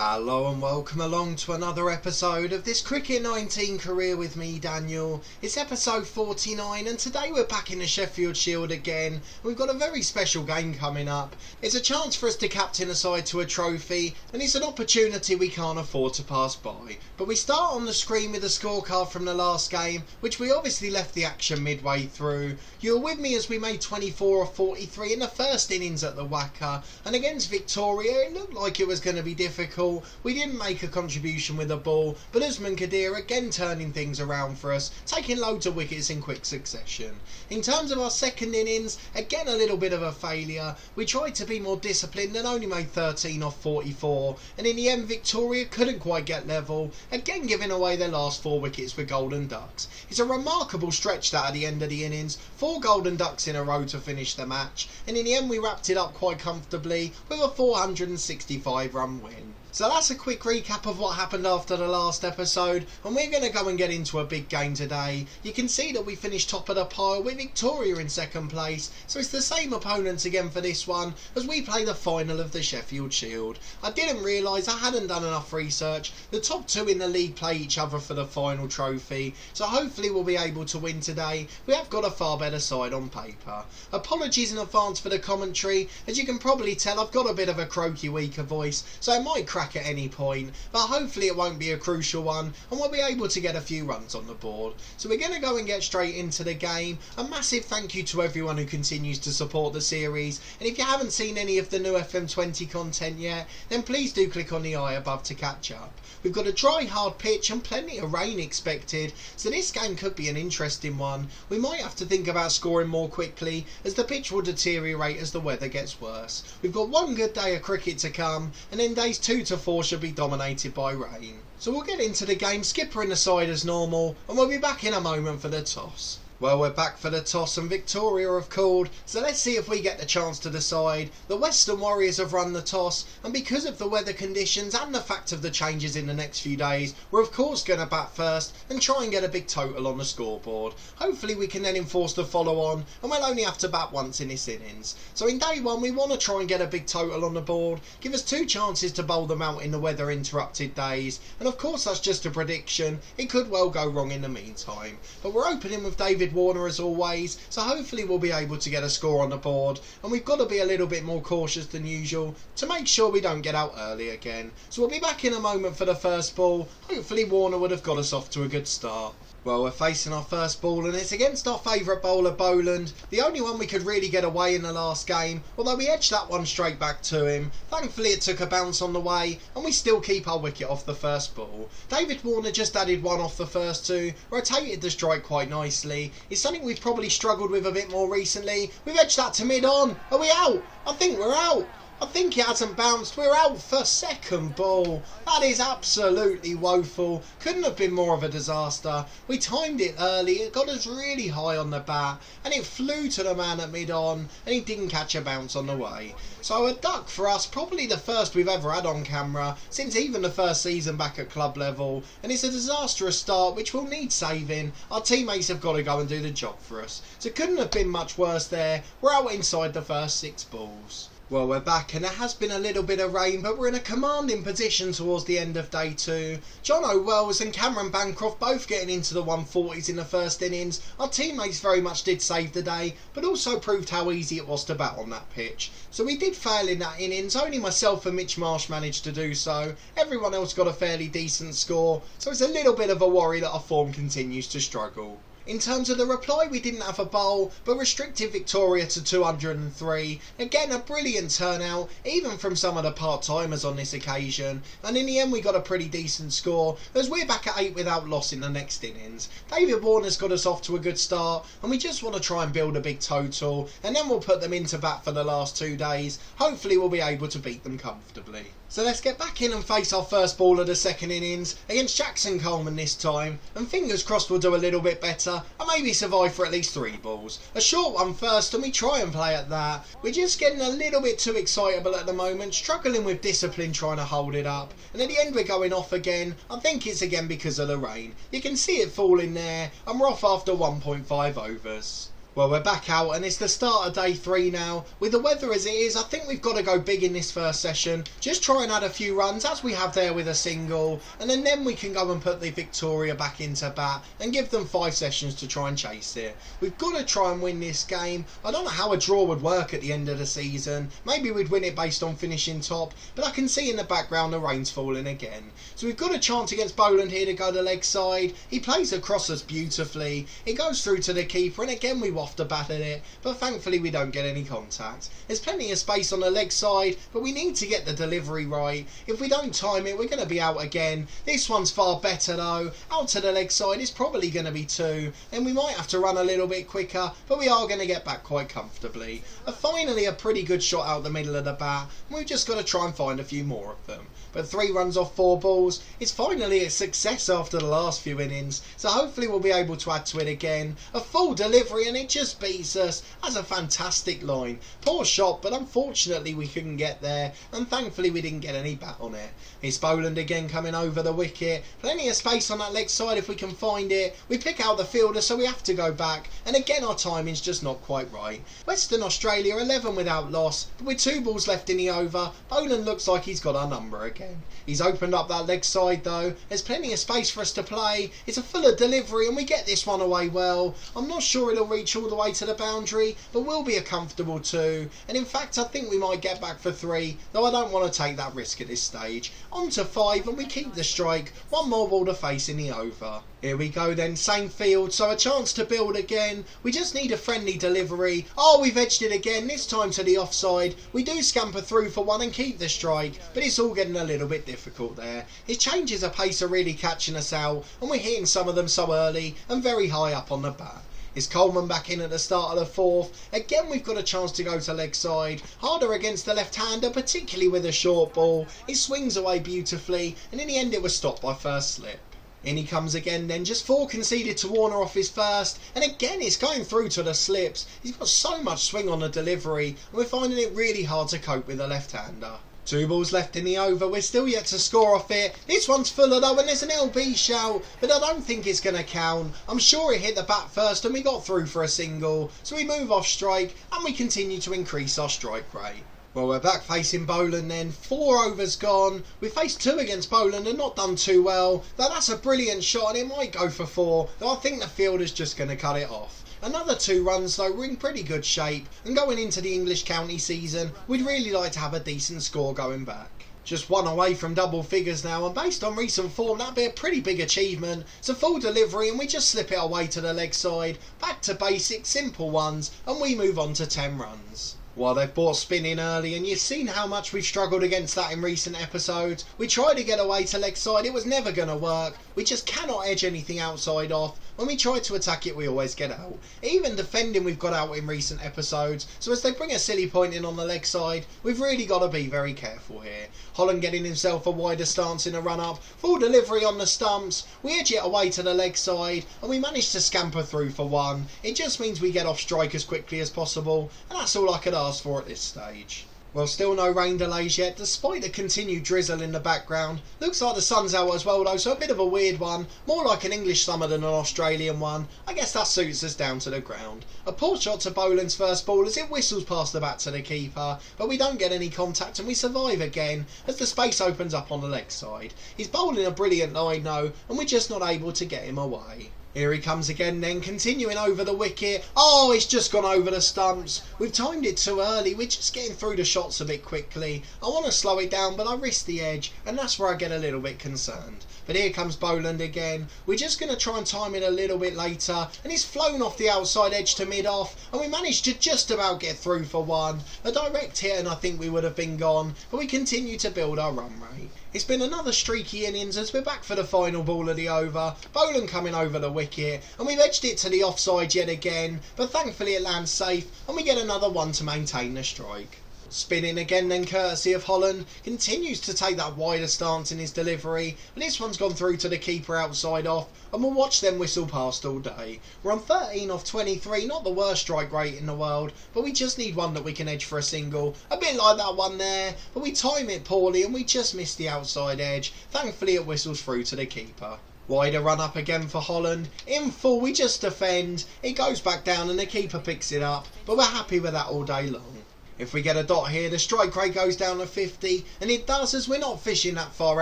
Hello and welcome along to another episode of this Cricket 19 career with me, Daniel. It's episode 49 and today we're back in the Sheffield Shield again. We've got a very special game coming up. It's a chance for us to captain a side to a trophy and it's an opportunity we can't afford to pass by. But we start on the screen with a scorecard from the last game, which we obviously left the action midway through. You were with me as we made 24 of 43 in the first innings at the WACA, and against Victoria it looked like it was going to be difficult. We didn't make a contribution with the ball, but Usman Kadir again turning things around for us, taking loads of wickets in quick succession. In terms of our second innings, again a little bit of a failure. We tried to be more disciplined and only made 13 off 44, and in the end Victoria couldn't quite get level, again giving away their last 4 wickets with Golden Ducks. It's a remarkable stretch that at the end of the innings, 4 Golden Ducks in a row to finish the match, and in the end we wrapped it up quite comfortably with a 465 run win. So that's a quick recap of what happened after the last episode, and we're going to go and get into a big game today. You can see that we finished top of the pile with Victoria in second place, so it's the same opponents again for this one as we play the final of the Sheffield Shield. I didn't realise I hadn't done enough research. The top 2 in the league play each other for the final trophy, so hopefully we'll be able to win today. We have got a far better side on paper. Apologies in advance for the commentary. As you can probably tell, I've got a bit of a croaky, weaker voice, so it might crack at any point, but hopefully it won't be a crucial one and we'll be able to get a few runs on the board. So we're going to go and get straight into the game. A massive thank you to everyone who continues to support the series, and if you haven't seen any of the new FM20 content yet, then please do click on the eye above to catch up. We've got a dry hard pitch and plenty of rain expected, so this game could be an interesting one. We might have to think about scoring more quickly as the pitch will deteriorate as the weather gets worse. We've got one good day of cricket to come, and then days 2 to 4 should be dominated by rain. So we'll get into the game, skipper in the side as normal, and we'll be back in a moment for the toss. Well, we're back for the toss and Victoria have called, so let's see if we get the chance to decide. The Western Warriors have run the toss, and because of the weather conditions and the fact of the changes in the next few days, we're of course going to bat first and try and get a big total on the scoreboard. Hopefully we can then enforce the follow on, and we'll only have to bat once in this innings. So in day 1 we want to try and get a big total on the board, give us 2 chances to bowl them out in the weather interrupted days, and of course that's just a prediction. It could well go wrong in the meantime. But we're opening with David Warner as always, so hopefully we'll be able to get a score on the board, and we've got to be a little bit more cautious than usual to make sure we don't get out early again. So we'll be back in a moment for the first ball. Hopefully Warner would have got us off to a good start. Well, we're facing our first ball and it's against our favourite bowler Boland, the only one we could really get away in the last game, although we edged that one straight back to him. Thankfully it took a bounce on the way and we still keep our wicket off the first ball. David Warner just added 1 off the first 2, rotated the strike quite nicely. It's something we've probably struggled with a bit more recently. We've edged that to mid-on. Are we out? I think we're out. I think it hasn't bounced. We're out for second ball. That is absolutely woeful. Couldn't have been more of a disaster. We timed it early. It got us really high on the bat and it flew to the man at mid-on and he didn't catch a bounce on the way. So a duck for us, probably the first we've ever had on camera since even the first season back at club level, and it's a disastrous start which will need saving. Our teammates have got to go and do the job for us. So it couldn't have been much worse there. We're out inside the first 6 balls. Well, we're back and there has been a little bit of rain, but we're in a commanding position towards the end of day 2. John O'Wells and Cameron Bancroft both getting into the 140s in the first innings. Our teammates very much did save the day, but also proved how easy it was to bat on that pitch. So we did fail in that innings. Only myself and Mitch Marsh managed to do so. Everyone else got a fairly decent score, so it's a little bit of a worry that our form continues to struggle. In terms of the reply, we didn't have a bowl, but restricted Victoria to 203. Again, a brilliant turnout, even from some of the part-timers on this occasion. And in the end, we got a pretty decent score, as we're back at 8 without loss in the next innings. David Warner's got us off to a good start, and we just want to try and build a big total, and then we'll put them into bat for the last 2 days. Hopefully, we'll be able to beat them comfortably. So let's get back in and face our first ball of the second innings against Jackson Coleman this time, and fingers crossed we'll do a little bit better and maybe survive for at least 3 balls. A short one first and we try and play at that. We're just getting a little bit too excitable at the moment, struggling with discipline trying to hold it up, and at the end we're going off again. I think it's again because of the rain. You can see it falling there and we're off after 1.5 overs. Well, we're back out and it's the start of day 3 now. With the weather as it is, I think we've got to go big in this first session. Just try and add a few runs as we have there with a single, and then we can go and put the Victoria back into bat and give them 5 sessions to try and chase it. We've got to try and win this game. I don't know how a draw would work at the end of the season. Maybe we'd win it based on finishing top, but I can see in the background the rain's falling again. So we've got a chance against Boland here to go to leg side. He plays across us beautifully. It goes through to the keeper, and again we waft a bat at it, but thankfully we don't get any contact. There's plenty of space on the leg side, but we need to get the delivery right. If we don't time it, we're going to be out again. This one's far better though. Out to the leg side is probably going to be 2, and we might have to run a little bit quicker, but we are going to get back quite comfortably. Finally a pretty good shot out the middle of the bat, and we've just got to try and find a few more of them. But 3 runs off 4 balls. It's finally a success after the last few innings, so hopefully we'll be able to add to it again. A full delivery and it just beats us. That's a fantastic line. Poor shot, but unfortunately we couldn't get there, and thankfully we didn't get any bat on it. It's Boland again coming over the wicket. Plenty of space on that leg side if we can find it. We pick out the fielder, so we have to go back, and again our timing's just not quite right. Western Australia 11 without loss, but with 2 balls left in the over, Boland looks like he's got our number again. He's opened up that leg side though. There's plenty of space for us to play. It's a fuller delivery and we get this one away well. I'm not sure it'll reach all the way to the boundary, but will be a comfortable 2. And in fact I think we might get back for 3, though I don't want to take that risk at this stage. On to 5 and we keep the strike. 1 more ball to face in the over. Here we go then, same field, so a chance to build again. We just need a friendly delivery. Oh, we've edged it again, this time to the offside. We do scamper through for 1 and keep the strike, but it's all getting a little bit difficult there. His changes of pace are really catching us out, and we're hitting some of them so early and very high up on the bat. Is Coleman back in at the start of the 4th? Again we've got a chance to go to leg side. Harder against the left-hander, particularly with a short ball. It swings away beautifully, and in the end it was stopped by first slip. In he comes again then, just 4 conceded to Warner off his first, and again it's going through to the slips. He's got so much swing on the delivery, and we're finding it really hard to cope with a left-hander. 2 balls left in the over, we're still yet to score off it. This one's fuller though, and there's an LB shout, but I don't think it's going to count. I'm sure it hit the bat first and we got through for a single, so we move off strike and we continue to increase our strike rate. Well, we're back facing Boland then. 4 overs gone. We faced 2 against Boland and not done too well. Though that's a brilliant shot and it might go for 4, though I think the fielder's just going to cut it off. Another 2 runs though, we're in pretty good shape, and going into the English county season, we'd really like to have a decent score going back. Just 1 away from double figures now, and based on recent form that'd be a pretty big achievement. It's a full delivery and we just slip it away to the leg side. Back to basic, simple ones, and we move on to 10 runs. Well, they've brought spin in early, and you've seen how much we've struggled against that in recent episodes. We tried to get away to leg side, it was never going to work. We just cannot edge anything outside off. When we try to attack it, we always get out. Even defending we've got out in recent episodes, so as they bring a silly point in on the leg side, we've really got to be very careful here. Holland getting himself a wider stance in a run-up, full delivery on the stumps, we edge it away to the leg side, and we manage to scamper through for 1. It just means we get off strike as quickly as possible, and that's all I could ask for at this stage. Well, still no rain delays yet, despite the continued drizzle in the background. Looks like the sun's out as well though, so a bit of a weird one. More like an English summer than an Australian one. I guess that suits us down to the ground. A poor shot to Boland's first ball as it whistles past the bat to the keeper, but we don't get any contact and we survive again as the space opens up on the leg side. He's bowling a brilliant line though, and we're just not able to get him away. Here he comes again then, continuing over the wicket. Oh, it's just gone over the stumps. We've timed it too early. We're just getting through the shots a bit quickly. I want to slow it down, but I risk the edge, and that's where I get a little bit concerned. But here comes Boland again. We're just going to try and time it a little bit later, and it's flown off the outside edge to mid-off, and we managed to just about get through for 1. A direct hit and I think we would have been gone, but we continue to build our run rate. It's been another streaky innings as we're back for the final ball of the over. Boland coming over the wicket, and we've edged it to the offside yet again, but thankfully it lands safe and we get another 1 to maintain the strike. Spinning again then courtesy of Holland, continues to take that wider stance in his delivery, but this one's gone through to the keeper outside off, and we'll watch them whistle past all day. We're on 13 off 23, not the worst strike rate in the world, but we just need one that we can edge for a single. A bit like that one there, but we time it poorly and we just miss the outside edge. Thankfully it whistles through to the keeper. Wider run up again for Holland. In full, we just defend. It goes back down and the keeper picks it up. But we're happy with that all day long. If we get a dot here, the strike rate goes down to 50. And it does, as we're not fishing that far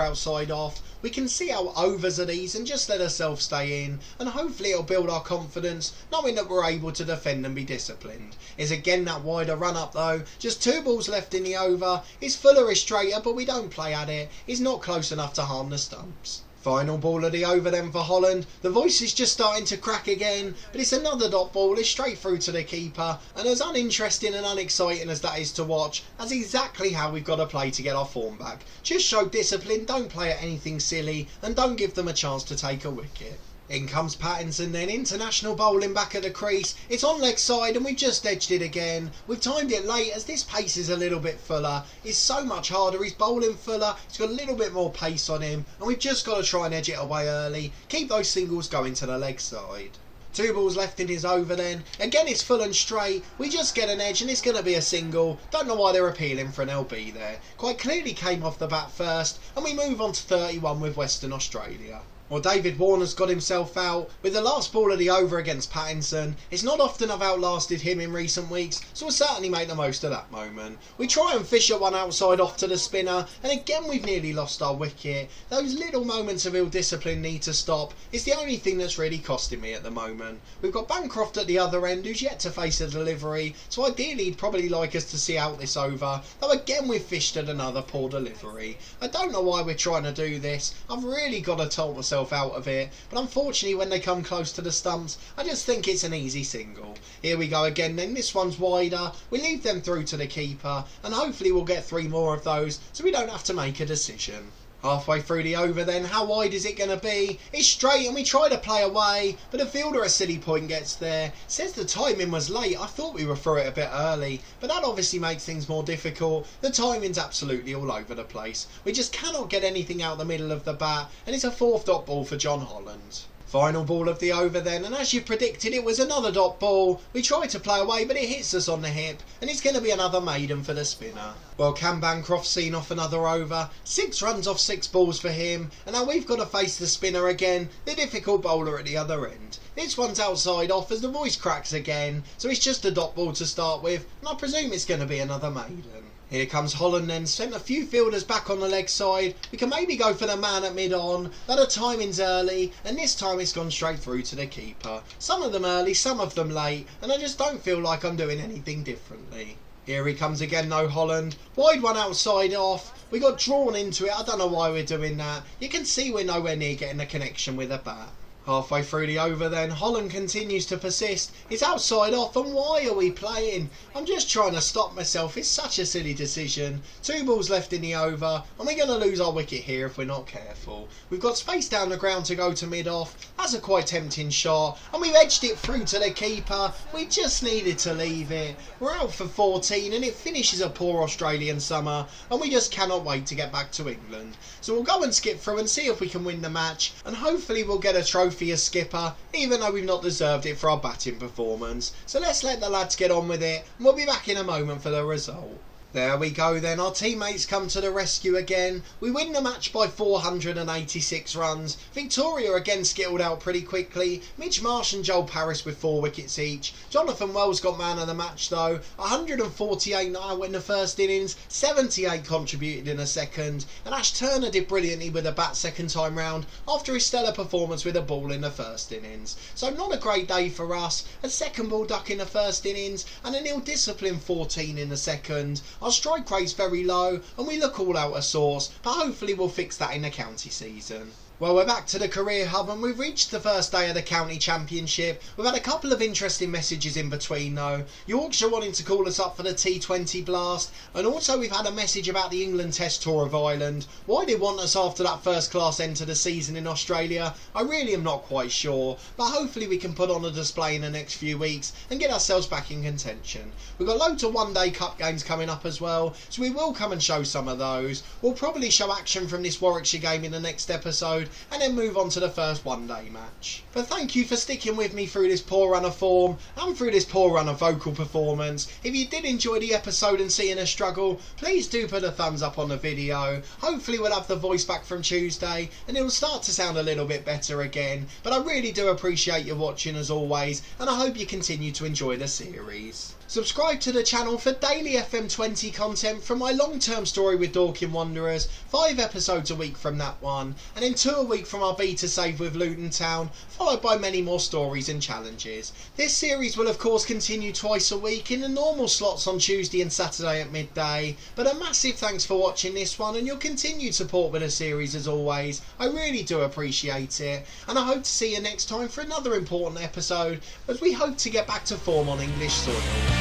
outside off. We can see our overs are these and just let ourselves stay in. And hopefully it'll build our confidence, knowing that we're able to defend and be disciplined. Is again that wider run up though. Just 2 balls left in the over. His fuller is straighter, but we don't play at it. He's not close enough to harm the stumps. Final ball of the over then for Holland. The voice is just starting to crack again, but it's another dot ball. It's straight through to the keeper, and as uninteresting and unexciting as that is to watch, that's exactly how we've got to play to get our form back. Just show discipline, don't play at anything silly, and don't give them a chance to take a wicket. In comes Pattinson then, international bowling back at the crease. It's on leg side and we've just edged it again. We've timed it late as this pace is a little bit fuller. It's so much harder, he's bowling fuller, he's got a little bit more pace on him, and we've just got to try and edge it away early. Keep those singles going to the leg side. 2 balls left in his over then. Again it's full and straight. We just get an edge and it's going to be a single. Don't know why they're appealing for an LB there. Quite clearly came off the bat first, and we move on to 31 with Western Australia. Well, David Warner's got himself out with the last ball of the over against Pattinson. It's not often I've outlasted him in recent weeks, so we'll certainly make the most of that moment. We try and fish at one outside off to the spinner, and again we've nearly lost our wicket. Those little moments of ill discipline need to stop. It's the only thing that's really costing me at the moment. We've got Bancroft at the other end who's yet to face a delivery, so ideally he'd probably like us to see out this over, though again we've fished at another poor delivery. I don't know why we're trying to do this. I've really got to tell myself out of it, but unfortunately when they come close to the stumps I just think it's an easy single. Here we go again then, this one's wider, we leave them through to the keeper, and hopefully we'll get 3 more of those so we don't have to make a decision. Halfway through the over then, how wide is it going to be? It's straight and we try to play away, but the fielder at silly point gets there. Says the timing was late. I thought we were through it a bit early, but that obviously makes things more difficult. The timing's absolutely all over the place. We just cannot get anything out the middle of the bat, and it's a 4th dot ball for John Holland. Final ball of the over then, and as you predicted it was another dot ball. We try to play away but it hits us on the hip, and it's going to be another maiden for the spinner. Well, Cam Bancroft seen off another over. 6 runs off 6 balls for him, and now we've got to face the spinner again, the difficult bowler at the other end. This one's outside off as the voice cracks again, so it's just a dot ball to start with, and I presume it's going to be another maiden. Here comes Holland then, sent a few fielders back on the leg side. We can maybe go for the man at mid-on. That our timing's early, and this time it's gone straight through to the keeper. Some of them early, some of them late, and I just don't feel like I'm doing anything differently. Here he comes again though, Holland. Wide one outside off. We got drawn into it, I don't know why we're doing that. You can see we're nowhere near getting a connection with a bat. Halfway through the over then, Holland continues to persist. It's outside off, and why are we playing? I'm just trying to stop myself. It's such a silly decision. 2 balls left in the over, and we're going to lose our wicket here if we're not careful. We've got space down the ground to go to mid-off. That's a quite tempting shot, and we've edged it through to the keeper. We just needed to leave it. We're out for 14, and it finishes a poor Australian summer, and we just cannot wait to get back to England. So we'll go and skip through and see if we can win the match, and hopefully we'll get a trophy as skipper, even though we've not deserved it for our batting performance. So let's let the lads get on with it, and we'll be back in a moment for the result. There we go then, our teammates come to the rescue again. We win the match by 486 runs. Victoria again skittled out pretty quickly. Mitch Marsh and Joel Parris with 4 wickets each. Jonathan Wells got man of the match though. 148 now in the first innings, 78 contributed in the second. And Ash Turner did brilliantly with a bat second time round after his stellar performance with a ball in the first innings. So not a great day for us. A second ball duck in the first innings and an ill-disciplined 14 in the second. Our strike rate's very low and we look all out of sorts, but hopefully we'll fix that in the county season. Well, we're back to the career hub and we've reached the first day of the county championship. We've had a couple of interesting messages in between though. Yorkshire wanting to call us up for the T20 Blast, and also we've had a message about the England Test Tour of Ireland. Why they want us after that first class end to the season in Australia, I really am not quite sure, but hopefully we can put on a display in the next few weeks and get ourselves back in contention. We've got loads of one-day cup games coming up as well, so we will come and show some of those. We'll probably show action from this Warwickshire game in the next episode, and then move on to the first one-day match. But thank you for sticking with me through this poor run of form and through this poor run of vocal performance. If you did enjoy the episode and seeing us struggle, please do put a thumbs up on the video. Hopefully we'll have the voice back from Tuesday and it'll start to sound a little bit better again. But I really do appreciate you watching as always, and I hope you continue to enjoy the series. Subscribe to the channel for daily FM20 content from my long-term story with Dorking Wanderers, 5 episodes a week from that one, and then 2 a week from our beta save with Luton Town, followed by many more stories and challenges. This series will of course continue twice a week in the normal slots on Tuesday and Saturday at midday, but a massive thanks for watching this one and your continued support with the series as always. I really do appreciate it, and I hope to see you next time for another important episode as we hope to get back to form on English soil.